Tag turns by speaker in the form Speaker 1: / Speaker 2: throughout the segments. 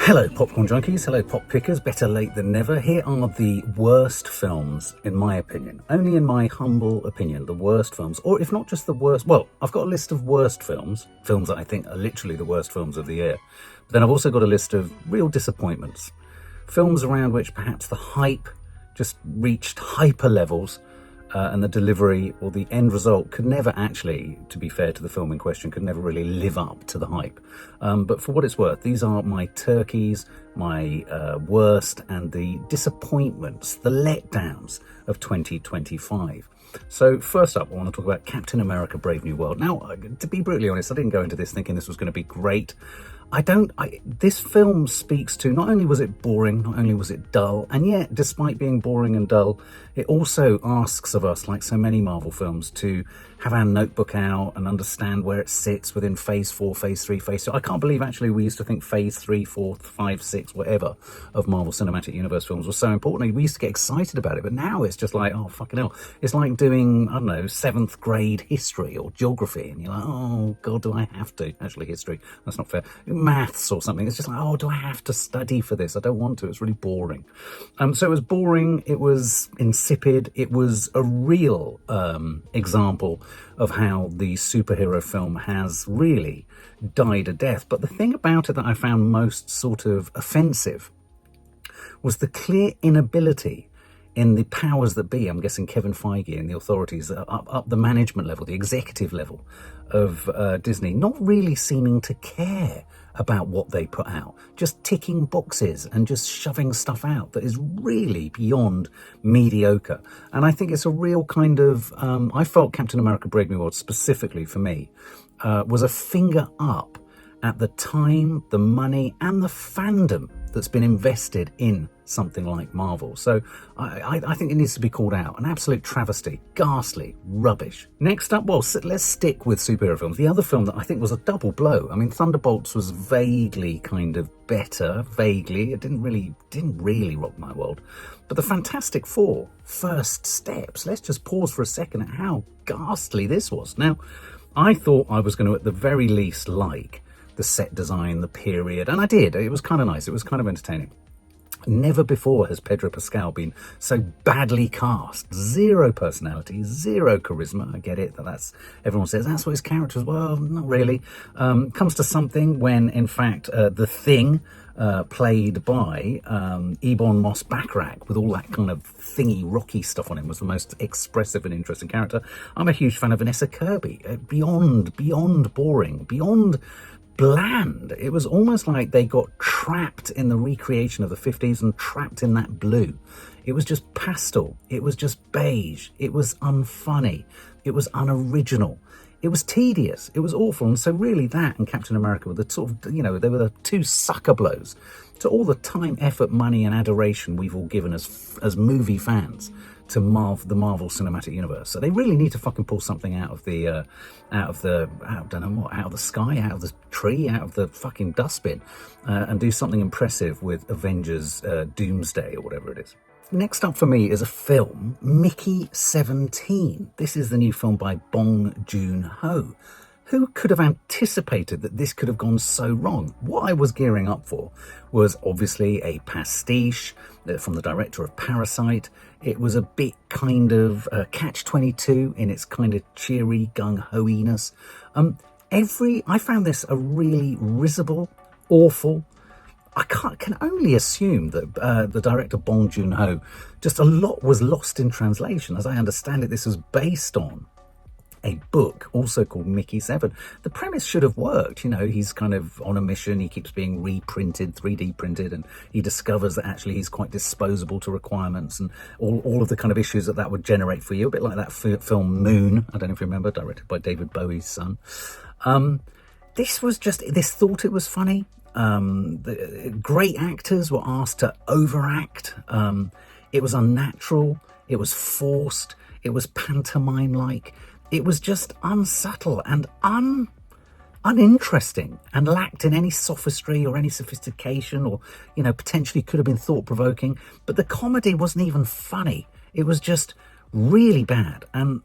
Speaker 1: Hello Popcorn Junkies, hello Pop Pickers, better late than never. Here are the worst films, in my opinion, only in my humble opinion, the worst films, or if not just the worst, well, I've got a list of worst films that I think are literally the worst films of the year. But then I've also got a list of real disappointments, films around which perhaps the hype just reached hyper levels, and the delivery or the end result could never actually, to be fair to the film in question, could never really live up to the hype. But for what it's worth, these are my turkeys, my worst, and the disappointments, the letdowns of 2025. So first up, I want to talk about Captain America: Brave New World. Now, to be brutally honest, I didn't go into this thinking this was going to be great. This film speaks to, not only was it boring, not only was it dull, and yet, despite being boring and dull, it also asks of us, like so many Marvel films, to have our notebook out and understand where it sits within phase 4, phase 3, phase 2. I can't believe actually we used to think phase 3, 4, 5, 6, whatever of Marvel Cinematic Universe films was so important. We used to get excited about it, but now it's just like, oh, fucking hell. It's like doing, I don't know, 7th grade history or geography, and you're like, oh, God, do I have to? Actually, history, that's not fair. Maths or something. It's just like, oh, do I have to study for this? I don't want to. It's really boring. So it was boring. It was insipid. It was a real example of how the superhero film has really died a death. But the thing about it that I found most sort of offensive was the clear inability in the powers that be, I'm guessing Kevin Feige and the authorities up the management level, the executive level of Disney, not really seeming to care about what they put out, just ticking boxes and just shoving stuff out that is really beyond mediocre. And I think it's a real kind of, I felt Captain America: Brave New World, specifically for me, was a finger up at the time, the money and the fandom that's been invested in something like Marvel. So I think it needs to be called out. An absolute travesty, ghastly, rubbish. Next up, well, let's stick with superhero films. The other film that I think was a double blow. I mean, Thunderbolts was vaguely kind of better, vaguely. It didn't really rock my world. But the Fantastic Four, First Steps. Let's just pause for a second at how ghastly this was. Now, I thought I was going to, at the very least, like the set design, the period, and I did. It was kind of nice. It was kind of entertaining. Never before has Pedro Pascal been so badly cast. Zero personality, zero charisma. I get it. Everyone says that's what his character is. Well, not really. Comes to something when, in fact, the Thing, played by Ebon Moss-Bachrach, with all that kind of thingy, rocky stuff on him, was the most expressive and interesting character. I'm a huge fan of Vanessa Kirby. Beyond boring, beyond bland. It was almost like they got trapped in the recreation of the 50s and trapped in that blue. It was just pastel. It was just beige. It was unfunny. It was unoriginal. It was tedious. It was awful. And so really that and Captain America were the sort of, they were the two sucker blows to all the time, effort, money and adoration we've all given as movie fans to the Marvel Cinematic Universe. So they really need to fucking pull something out of the sky, out of the tree, out of the fucking dustbin, and do something impressive with Avengers Doomsday or whatever it is. Next up for me is a film, Mickey 17. This is the new film by Bong Joon-ho. Who could have anticipated that this could have gone so wrong? What I was gearing up for was obviously a pastiche from the director of Parasite. It was a bit kind of catch-22 in its kind of cheery gung-ho-iness. I found this a really risible, awful. I can only assume that the director Bong Joon-ho, just a lot was lost in translation. As I understand it, this was based on a book also called Mickey 7. The premise should have worked. He's kind of on a mission. He keeps being reprinted, 3D printed, and he discovers that actually he's quite disposable to requirements and all of the kind of issues that would generate for you. A bit like that film Moon, I don't know if you remember, directed by David Bowie's son. This thought it was funny. The great actors were asked to overact. It was unnatural. It was forced. It was pantomime-like. It was just unsubtle and uninteresting and lacked in any sophistry or any sophistication or, potentially could have been thought-provoking. But the comedy wasn't even funny. It was just really bad. And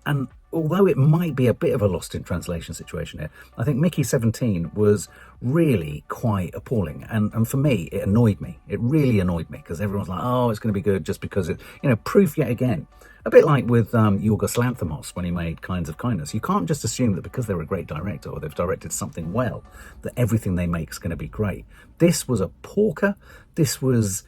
Speaker 1: although it might be a bit of a lost in translation situation here, I think Mickey 17 was really quite appalling. And for me, it annoyed me. It really annoyed me because everyone's like, oh, it's going to be good just because it, proof yet again. A bit like with Yorgos Lanthimos when he made Kinds of Kindness. You can't just assume that because they're a great director or they've directed something well, that everything they make is going to be great. This was a porker. It was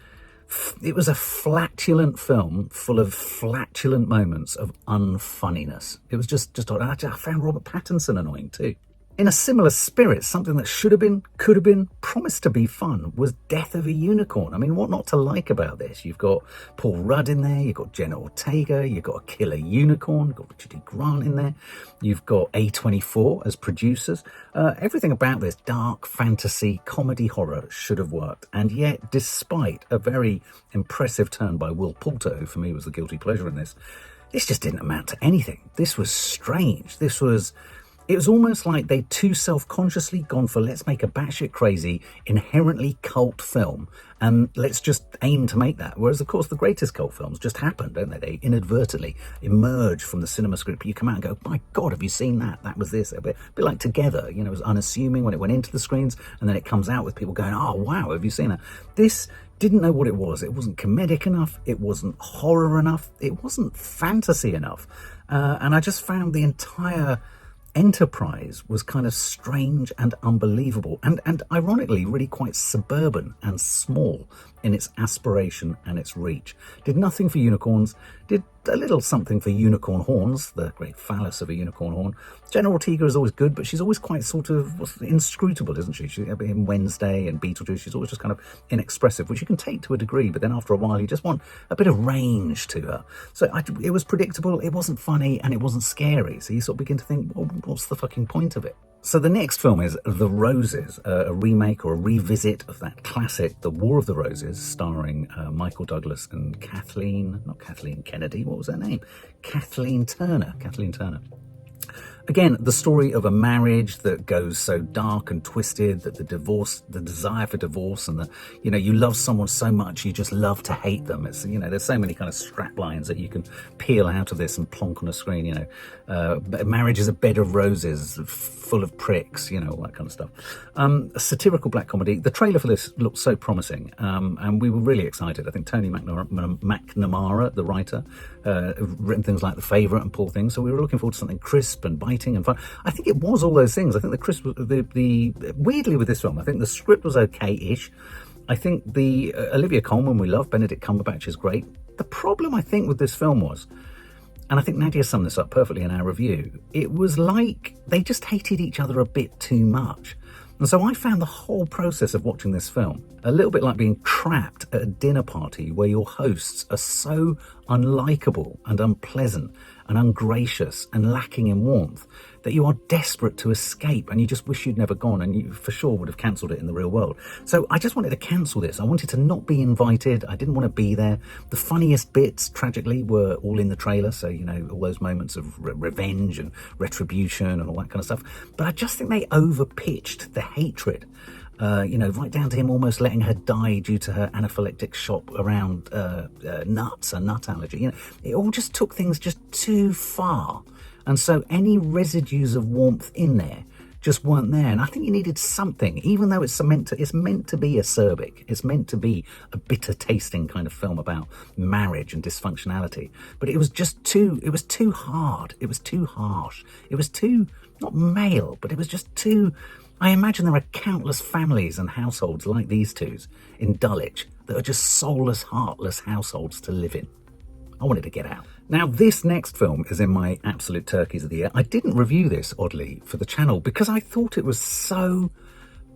Speaker 1: a flatulent film full of flatulent moments of unfunniness. It was just I found Robert Pattinson annoying too. In a similar spirit, something that should have been, could have been, promised to be fun was Death of a Unicorn. I mean, what not to like about this? You've got Paul Rudd in there, you've got Jenna Ortega, you've got a killer unicorn, you've got Richard E. Grant in there, you've got A24 as producers. Everything about this dark fantasy comedy horror should have worked. And yet, despite a very impressive turn by Will Poulter, who for me was the guilty pleasure in this just didn't amount to anything. This was strange. It was almost like they'd too self-consciously gone for let's make a batshit crazy, inherently cult film, and let's just aim to make that. Whereas, of course, the greatest cult films just happen, don't they? They inadvertently emerge from the cinema script. You come out and go, my God, have you seen that? That was this. A bit like Together, it was unassuming when it went into the screens, and then it comes out with people going, oh, wow, have you seen that? This didn't know what it was. It wasn't comedic enough. It wasn't horror enough. It wasn't fantasy enough. And I just found the entire enterprise was kind of strange and unbelievable and ironically really quite suburban and small in its aspiration and its reach. Did nothing for unicorns, did a little something for unicorn horns, the great phallus of a unicorn horn. Jenna Ortega is always good, but she's always quite sort of inscrutable, isn't she? In Wednesday and Beetlejuice, she's always just kind of inexpressive, which you can take to a degree, but then after a while you just want a bit of range to her. So it was predictable, it wasn't funny, and it wasn't scary. So you sort of begin to think, well, what's the fucking point of it? So the next film is The Roses, a remake or a revisit of that classic, The War of the Roses, starring Michael Douglas and not Kathleen Kennedy, what was her name? Kathleen Turner. Again, the story of a marriage that goes so dark and twisted that the desire for divorce and you love someone so much you just love to hate them. It's, there's so many kind of strap lines that you can peel out of this and plonk on a screen, marriage is a bed of roses full of pricks, all that kind of stuff. A satirical black comedy. The trailer for this looked so promising, and we were really excited. I think Tony McNamara, the writer, written things like The Favourite and Poor Things, so we were looking forward to something crisp and biting and fun. I think it was all those things. I think weirdly with this film, I think the script was okay-ish. I think the Olivia Colman we love, Benedict Cumberbatch is great. The problem I think with this film was, and I think Nadia summed this up perfectly in our review, it was like they just hated each other a bit too much. And so I found the whole process of watching this film a little bit like being trapped at a dinner party where your hosts are so unlikable and unpleasant and ungracious and lacking in warmth that you are desperate to escape and you just wish you'd never gone, and you for sure would have cancelled it in the real world. So I just wanted to cancel this. I wanted to not be invited. I didn't want to be there. The funniest bits, tragically, were all in the trailer. So, all those moments of revenge and retribution and all that kind of stuff. But I just think they overpitched the hatred. Right down to him almost letting her die due to her anaphylactic shock around nuts, a nut allergy. It all just took things just too far. And so any residues of warmth in there just weren't there. And I think you needed something, even though it's meant to be acerbic. It's meant to be a bitter tasting kind of film about marriage and dysfunctionality. But it was too hard. It was too harsh. It was too, not male, but it was just too... I imagine there are countless families and households like these two's in Dulwich that are just soulless, heartless households to live in. I wanted to get out. Now, this next film is in my absolute turkeys of the year. I didn't review this, oddly, for the channel because I thought it was so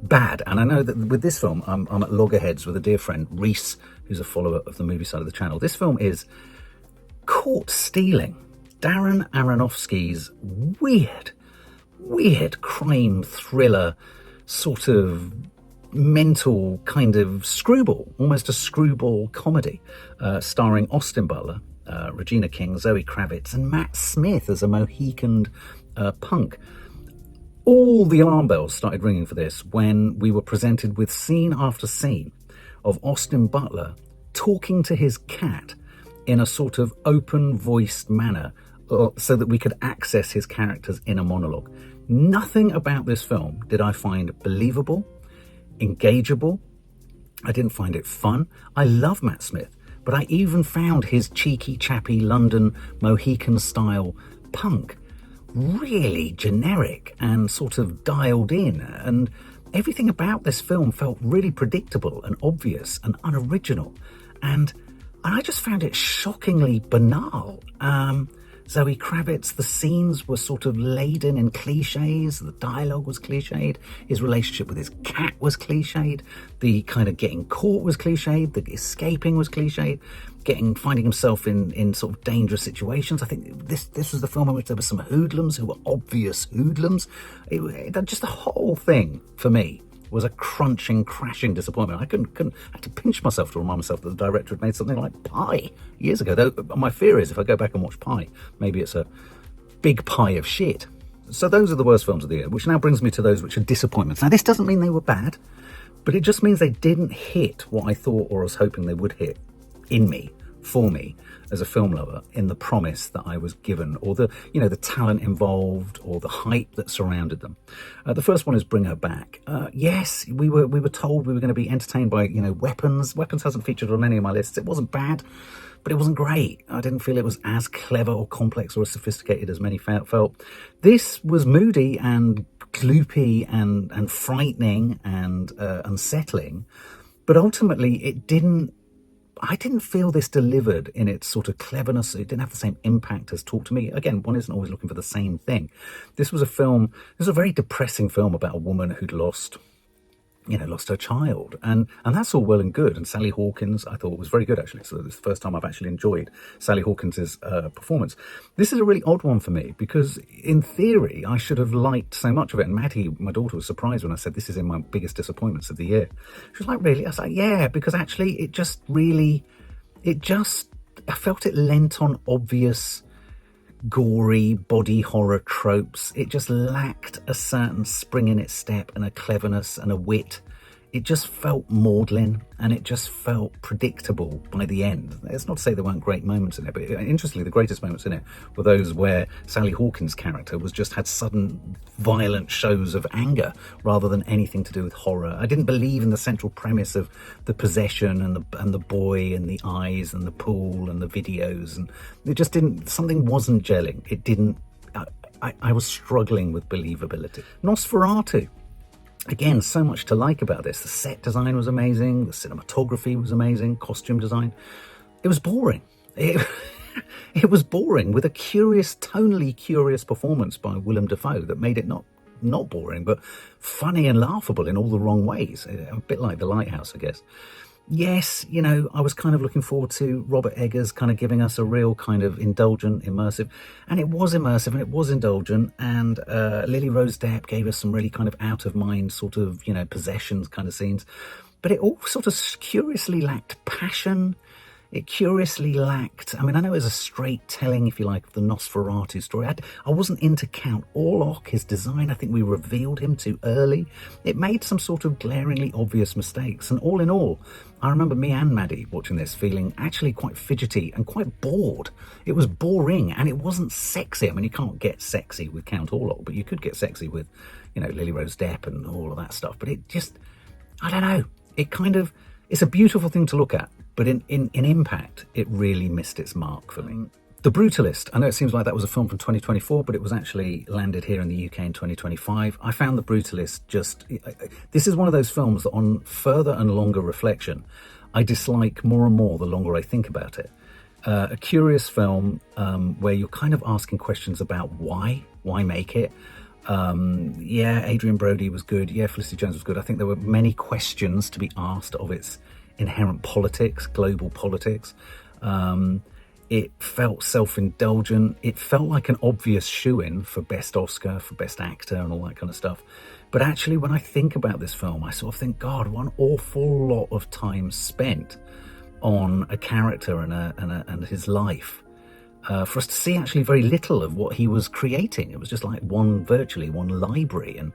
Speaker 1: bad. And I know that with this film, I'm at loggerheads with a dear friend, Reese, who's a follower of the movie side of the channel. This film is Caught Stealing, Darren Aronofsky's weird crime thriller, sort of mental kind of screwball, almost a screwball comedy, starring Austin Butler, Regina King, Zoe Kravitz, and Matt Smith as a Mohicaned punk. All the alarm bells started ringing for this when we were presented with scene after scene of Austin Butler talking to his cat in a sort of open-voiced manner so that we could access his character's inner monologue. Nothing about this film did I find believable, engageable. I didn't find it fun. I love Matt Smith, but I even found his cheeky, chappy London Mohican-style punk really generic and sort of dialed in, and everything about this film felt really predictable and obvious and unoriginal, and I just found it shockingly banal. Zoe Kravitz, the scenes were sort of laden in cliches, the dialogue was cliched, his relationship with his cat was cliched, the kind of getting caught was cliched, the escaping was cliched, finding himself in sort of dangerous situations. I think this was the film in which there were some hoodlums who were obvious hoodlums. Just the whole thing, for me, was a crunching, crashing disappointment. I had to pinch myself to remind myself that the director had made something like Pi years ago. Though my fear is if I go back and watch Pi, maybe it's a big pie of shit. So those are the worst films of the year, which now brings me to those which are disappointments. Now, this doesn't mean they were bad, but it just means they didn't hit what I thought or was hoping they would hit in me, for me, as a film lover, in the promise that I was given, or the talent involved, or the hype that surrounded them. The first one is Bring Her Back. Yes, we were told we were going to be entertained by Weapons. Weapons hasn't featured on any of my lists. It wasn't bad, but it wasn't great. I didn't feel it was as clever or complex or as sophisticated as many felt. This was moody and gloopy and frightening and unsettling, but ultimately I didn't feel this delivered in its sort of cleverness. It didn't have the same impact as Talk to Me. Again, one isn't always looking for the same thing. This was a very depressing film about a woman who'd lost her child. And that's all well and good. And Sally Hawkins, I thought, was very good, actually. So this is the first time I've actually enjoyed Sally Hawkins' performance. This is a really odd one for me because, in theory, I should have liked so much of it. And Maddie, my daughter, was surprised when I said this is in my biggest disappointments of the year. She was like, really? I was like, yeah, because actually I felt it lent on obvious, gory body horror tropes. It just lacked a certain spring in its step and a cleverness and a wit. It just felt maudlin and it just felt predictable by the end. It's not to say there weren't great moments in it, but interestingly, the greatest moments in it were those where Sally Hawkins' character had sudden violent shows of anger rather than anything to do with horror. I didn't believe in the central premise of the possession and the boy and the eyes and the pool and the videos, and it just didn't. Something wasn't gelling. It didn't. I was struggling with believability. Nosferatu. Again, so much to like about this. The set design was amazing. The cinematography was amazing. Costume design. It was boring. It was boring with a tonally curious performance by Willem Dafoe that made it not boring, but funny and laughable in all the wrong ways. A bit like The Lighthouse, I guess. Yes, I was kind of looking forward to Robert Eggers kind of giving us a real kind of indulgent, immersive, and it was immersive and it was indulgent, and Lily Rose Depp gave us some really kind of out-of-mind sort of, possessions kind of scenes, but it all sort of curiously lacked passion. It curiously lacked, I know it was a straight telling, if you like, of the Nosferatu story. I wasn't into Count Orlok, his design. I think we revealed him too early. It made some sort of glaringly obvious mistakes. And all in all, I remember me and Maddie watching this feeling actually quite fidgety and quite bored. It was boring and it wasn't sexy. You can't get sexy with Count Orlok, but you could get sexy with, Lily Rose Depp and all of that stuff. But it just, I don't know. It's a beautiful thing to look at. But in impact, it really missed its mark for me. The Brutalist. I know it seems like that was a film from 2024, but it was actually landed here in the UK in 2025. I found The Brutalist this is one of those films that on further and longer reflection, I dislike more and more the longer I think about it. A curious film where you're kind of asking questions about why make it. Adrian Brody was good. Yeah, Felicity Jones was good. I think there were many questions to be asked of its inherent politics, global politics. It felt self-indulgent. It felt like an obvious shoo-in for Best Oscar, for Best Actor and all that kind of stuff. But actually, when I think about this film, I sort of think, God, one awful lot of time spent on a character and his life for us to see actually very little of what he was creating. It was just like virtually one library. And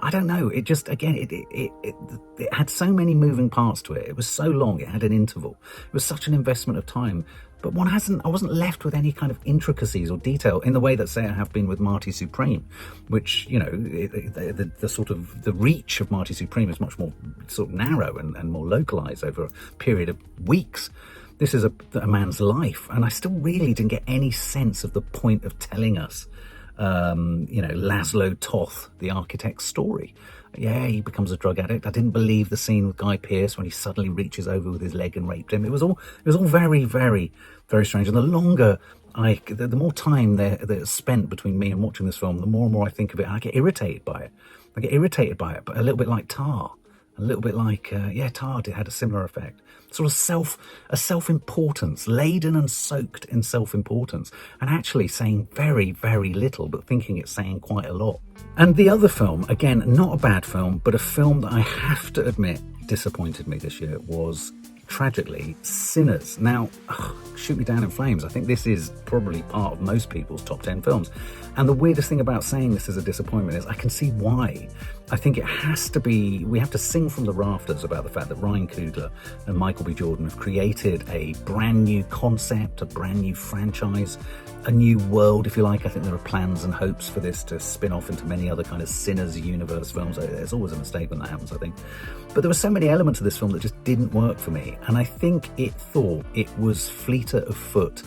Speaker 1: I don't know, it just, again, it had so many moving parts to it. It was so long, it had an interval. It was such an investment of time. But I wasn't left with any kind of intricacies or detail in the way that, say, I have been with Marty Supreme, which, you know, the sort of the reach of Marty Supreme is much more sort of narrow and more localized over a period of weeks. This is a man's life, and I still really didn't get any sense of the point of telling us, you know, Laszlo Toth, the architect's story. Yeah, he becomes a drug addict. I didn't believe the scene with Guy Pearce when he suddenly reaches over with his leg and raped him. It was all very, very, very strange. And the longer the more time that's spent between me and watching this film, the more and more I think of it, I get irritated by it. But a little bit like Tar. A little bit like, Tar had a similar effect. Sort of a self-importance, laden and soaked in self-importance, and actually saying very, very little, but thinking it's saying quite a lot. And the other film, again, not a bad film, but a film that I have to admit disappointed me this year was, tragically, Sinners. Now, shoot me down in flames, I think this is probably part of most people's top 10 films. And the weirdest thing about saying this is a disappointment is I can see why. I think it has to be, we have to sing from the rafters about the fact that Ryan Coogler and Michael B. Jordan have created a brand new concept, a brand new franchise, a new world, if you like. I think there are plans and hopes for this to spin off into many other kind of Sinners universe films. There's always a mistake when that happens, I think. But there were so many elements of this film that just didn't work for me. And I think it thought it was fleeter of foot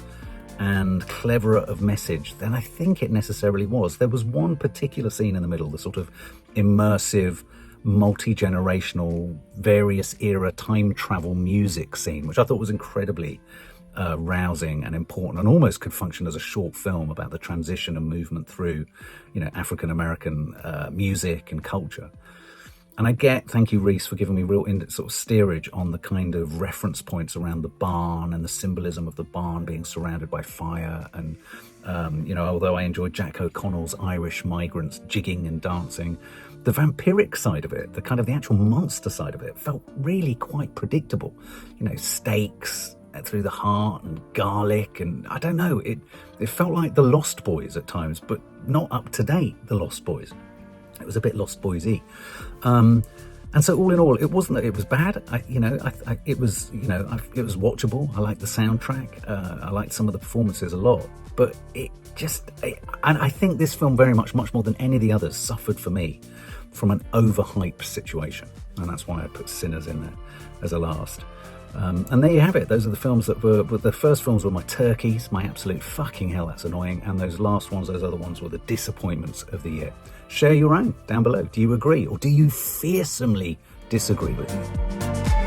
Speaker 1: and cleverer of message than I think it necessarily was. There was one particular scene in the middle, the sort of immersive, multi-generational, various era time travel music scene, which I thought was incredibly rousing and important, and almost could function as a short film about the transition and movement through, you know, African-American music and culture. And I thank you, Reese, for giving me real sort of steerage on the kind of reference points around the barn and the symbolism of the barn being surrounded by fire. And, you know, although I enjoyed Jack O'Connell's Irish migrants jigging and dancing, the vampiric side of it, the actual monster side of it, felt really quite predictable. You know, stakes through the heart and garlic, and I don't know, it felt like The Lost Boys at times, but not up to date The Lost Boys. It was a bit Lost Boys-y. And so all in all, it wasn't that it was bad. It was watchable. I liked the soundtrack. I liked some of the performances a lot. But and I think this film very much more than any of the others, suffered for me from an overhyped situation. And that's why I put Sinners in there as a last. And there you have it. Those are the films that were the first films were my turkeys, my absolute fucking hell, that's annoying. And those last ones, those other ones, were the disappointments of the year. Share your own down below. Do you agree, or do you fearsomely disagree with me?